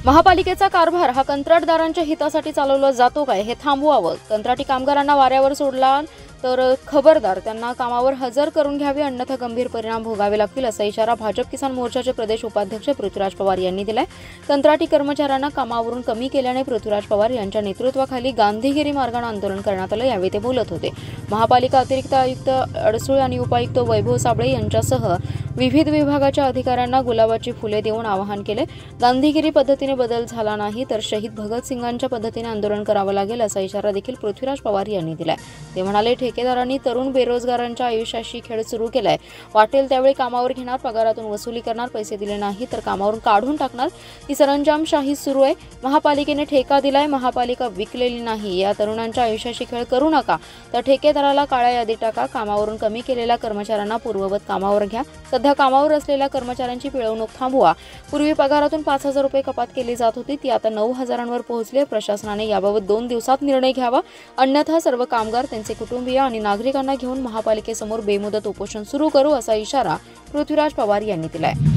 महापालिकेचा कारभार हा कंत्राटदारांच्या हितासाठी चालवला जातो काय हे थांबवावं। कंत्राटी कामगारांना वाऱ्यावर सोडला तर खबरदार, त्यांना कामावर हजर करून घ्यावे, अन्यथा गंभीर परिणाम भोगावे लागतील, असा इशारा भाजप किसान मोर्चाचे प्रदेश उपाध्यक्ष पृथ्वीराज पवार यांनी दिलाय। कंत्राटी कर्मचाऱ्यांना कामावरून कमी केल्याने पृथ्वीराज पवार यांच्या नेतृत्वाखाली गांधीगिरी मार्गाने आंदोलन करण्यात आलं। यावेळी ते बोलत होते। महापालिका अतिरिक्त आयुक्त अडसूळ आणि उपायुक्त वैभव साबळे यांच्यासह विविध विभागाच्या अधिकाऱ्यांना गुलाबाची फुले देऊन आवाहन केले। गांधीगिरी पद्धतीने बदल झाला नाही तर शहीद भगतसिंगांच्या पद्धतीने आंदोलन करावं लागेल, असा इशारा देखील पृथ्वीराज पवार यांनी दिलाय। ते म्हणाले, ठेकेदारांनी तरुण बेरोजगारांच्या आयुष्याशी खेळ सुरू केलाय। वाटेल त्यावेळी कामावर घेणार, पगारातून वसुली करणार, पैसे दिले नाही तर कामावरून काढून टाकणार, ही सरंजामशाही सुरू आहे। महापालिकेने ठेका दिलाय, महापालिका विकलेली नाही। या तरुणांच्या आयुष्याशी खेळ करू नका, तर ठेकेदाराला काळ्या यादीत टाका। कामावरून कमी केलेल्या कर्मचाऱ्यांना पूर्ववत कामावर घ्या। सध्या कामावर असलेल्या कर्मचाऱ्यांची पिळवणूक थांबवा। पूर्वी पगारातून 5,000 रुपये कपात केली जात होती, ती आता 9,000वर पोहोचली। प्रशासनाने याबाबत 2 दिवसात निर्णय घ्यावा, अन्यथा सर्व कामगार, त्यांचे कुटुंबीय आणि नागरिकांना घेऊन महापालिकेसमोर बेमुदत उपोषण सुरू करू, असा इशारा पृथ्वीराज पवार यांनी दिलाय।